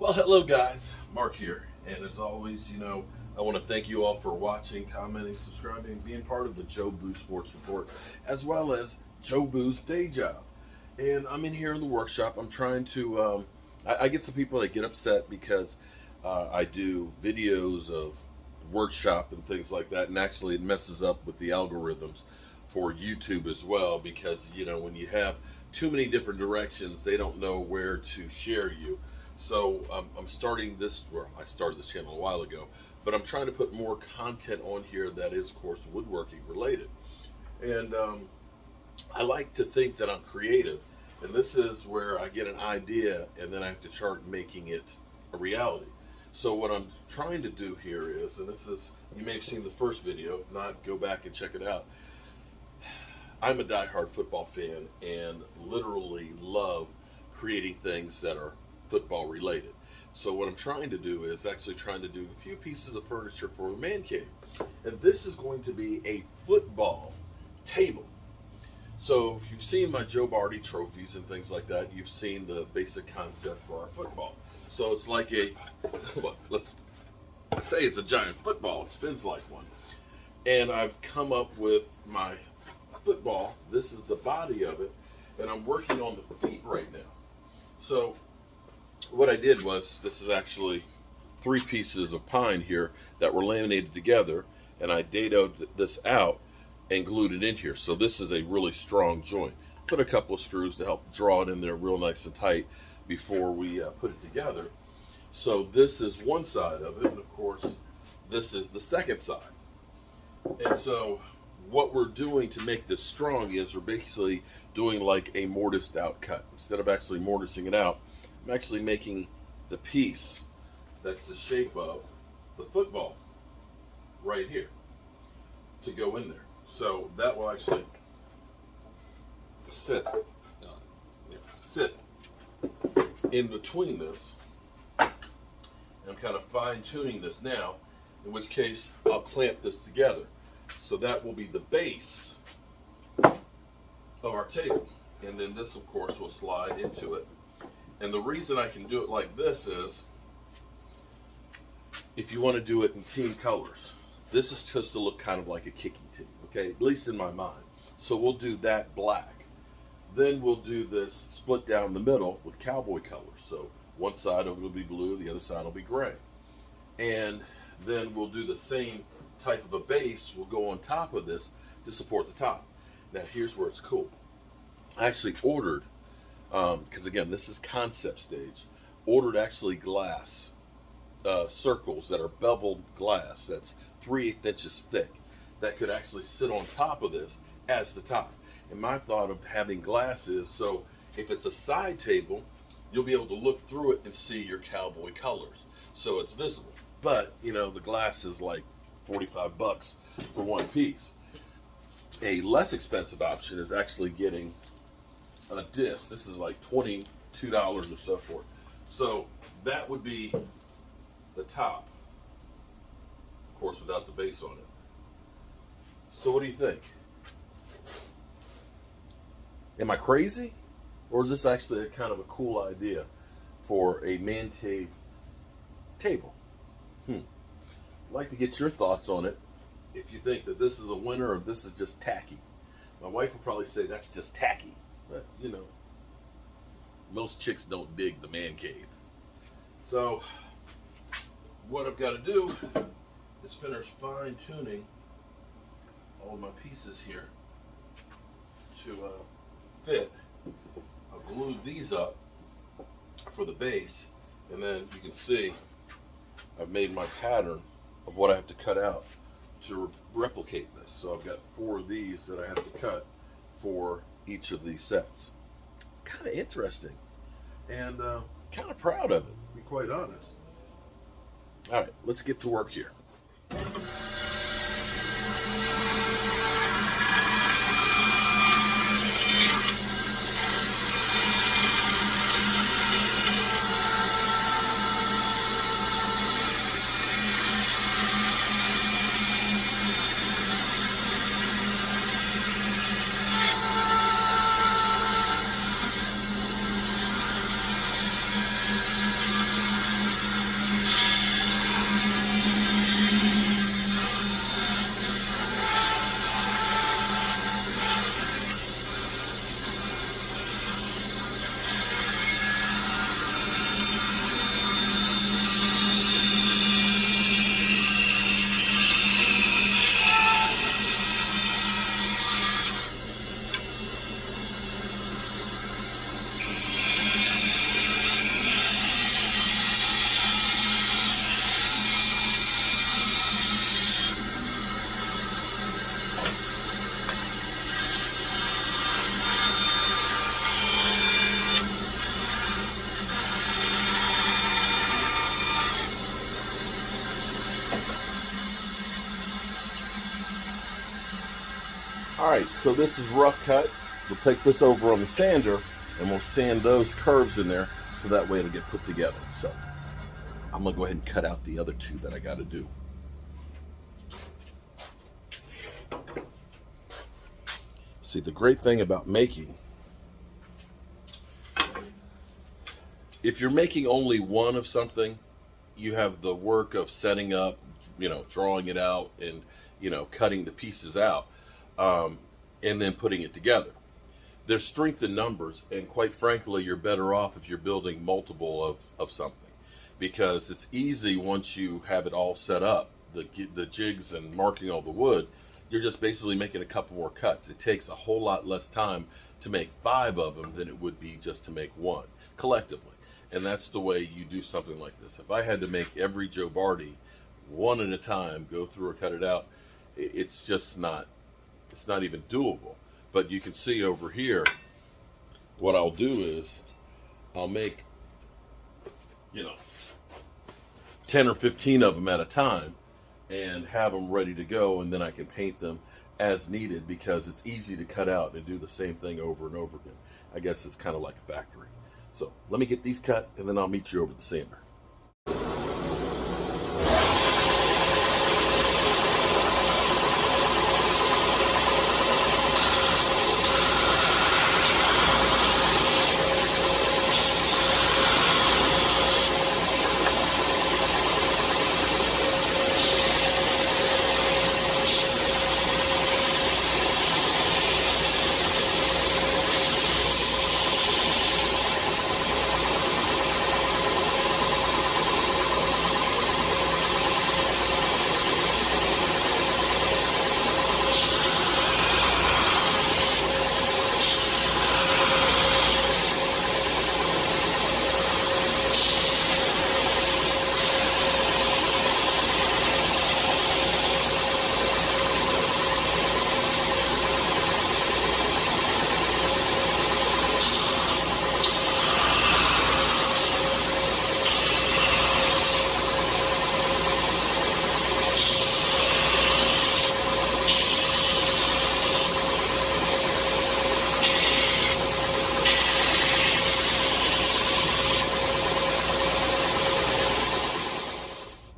Well, hello guys, Mark here, and as always, I want to thank you all for watching, commenting, subscribing, being part of the Joe Boo Sports Report, as well as Joe Boo's day job. And I'm in here in the workshop. I'm trying to, I get some people that get upset because I do videos of workshop and things like that, and actually it messes up with the algorithms for YouTube as well, because, when you have too many different directions, they don't know where to share you. So I'm starting this, well, I started this channel a while ago, but I'm trying to put more content on here that is, of course, woodworking related. And I like to think that I'm creative, and this is where I get an idea and then I have to start making it a reality. So what I'm trying to do here is, and this is, you may have seen the first video, if not, go back and check it out. I'm a diehard football fan and literally love creating things that are football related. So what I'm trying to do is actually trying to do a few pieces of furniture for the man cave. And this is going to be a football table. So if you've seen my Joe Barty trophies and things like that, you've seen the basic concept for our football. So it's like a, well, let's say it's a giant football. It spins like one. And I've come up with my football. This is the body of it. And I'm working on the feet right now. So what I did was, this is actually 3 pieces of pine here that were laminated together, and I dadoed this out and glued it in here. So this is a really strong joint. Put a couple of screws to help draw it in there real nice and tight before we put it together. So this is one side of it, and of course this is the second side. And so what we're doing to make this strong is we're basically doing like a mortised out cut. Instead of actually mortising it out, I'm actually making the piece that's the shape of the football right here to go in there. So that will actually sit in between this. I'm kind of fine-tuning this now, in which case I'll clamp this together. So that will be the base of our table. And then this, of course, will slide into it. And the reason I can do it like this is, if you want to do it in team colors, this is just to look kind of like a kicking team, okay? At least in my mind. So we'll do that black. Then we'll do this split down the middle with cowboy colors. So one side of it will be blue, the other side will be gray. And then we'll do the same type of a base. We'll go on top of this to support the top. Now here's where it's cool. I actually ordered, because again, this is concept stage, ordered actually glass circles that are beveled glass that's 3/8 inches thick that could actually sit on top of this as the top. And my thought of having glass is, so if it's a side table, you'll be able to look through it and see your cowboy colors, so it's visible. But the glass is like 45 bucks for one piece. A less expensive option is actually getting a disc. This is like $22 or so for it. So that would be the top, of course, without the base on it. So what do you think? Am I crazy? Or is this actually a kind of a cool idea for a man cave table? I'd like to get your thoughts on it. If you think that this is a winner or if this is just tacky. My wife will probably say that's just tacky. But, most chicks don't dig the man cave. So, what I've got to do is finish fine-tuning all of my pieces here to fit. I'll glue these up for the base, and then you can see I've made my pattern of what I have to cut out to replicate this. So I've got 4 of these that I have to cut for each of these sets. It's kind of interesting and kind of proud of it, to be quite honest. All right, let's get to work here. right, so this is rough cut. We'll take this over on the sander and we'll sand those curves in there so that way it'll get put together. So I'm gonna go ahead and cut out the other two that I gotta do. See, the great thing about making, if you're making only one of something, you have the work of setting up, drawing it out and, cutting the pieces out, and then putting it together. There's strength in numbers, and quite frankly, you're better off if you're building multiple of something, because it's easy once you have it all set up, the jigs and marking all the wood, you're just basically making a couple more cuts. It takes a whole lot less time to make 5 of them than it would be just to make one collectively. And that's the way you do something like this. If I had to make every Joe Bardi one at a time, go through or cut it out, it's just not, it's not even doable. But you can see over here, what I'll do is I'll make, 10 or 15 of them at a time and have them ready to go, and then I can paint them as needed because it's easy to cut out and do the same thing over and over again. I guess it's kind of like a factory. So let me get these cut and then I'll meet you over the sander.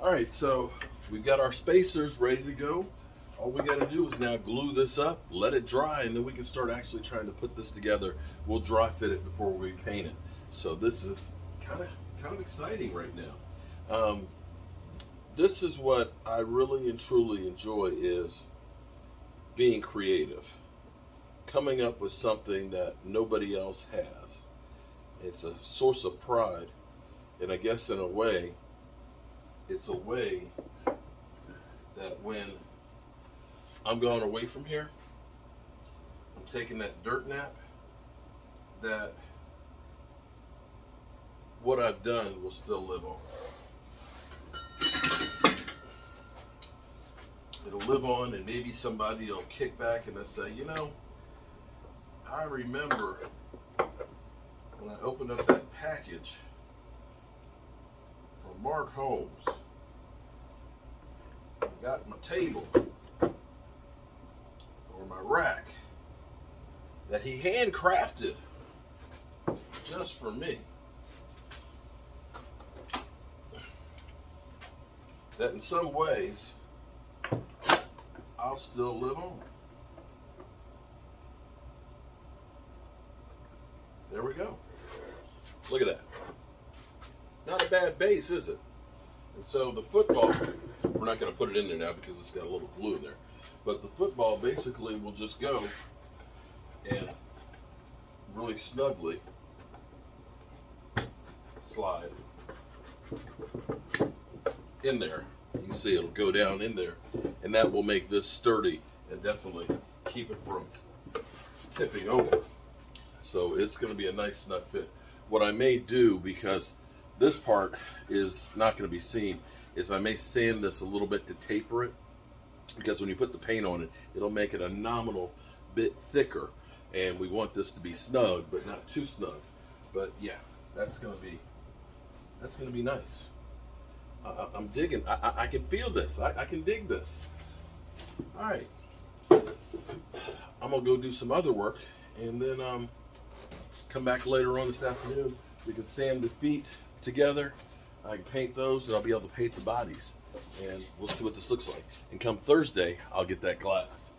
Alright, so we've got our spacers ready to go. All we got to do is now glue this up, let it dry, and then we can start actually trying to put this together. We'll dry fit it before we paint it. So this is kind of exciting right now. This is what I really and truly enjoy, is being creative, coming up with something that nobody else has. It's a source of pride, and I guess in a way, it's a way that when I'm going away from here, I'm taking that dirt nap, that what I've done will still live on. It'll live on, and maybe somebody will kick back and they'll say, I remember when I opened up that package from Mark Holmes, I got my table or my rack that he handcrafted just for me. That in some ways, I'll still live on. There we go. Look at that. Not a bad base, is it? And so the football, we're not going to put it in there now because it's got a little glue in there. But the football basically will just go and really snugly slide in there. You can see it'll go down in there, and that will make this sturdy and definitely keep it from tipping over. So it's going to be a nice snug fit. What I may do, because this part is not going to be seen, is I may sand this a little bit to taper it, because when you put the paint on it, it'll make it a nominal bit thicker, and we want this to be snug but not too snug. But yeah, that's going to be nice. I'm digging. I can feel this. I can dig this. All right. I'm gonna go do some other work, and then come back later on this afternoon. We can sand the feet together. I can paint those, and I'll be able to paint the bodies, and we'll see what this looks like. And come Thursday, I'll get that glass.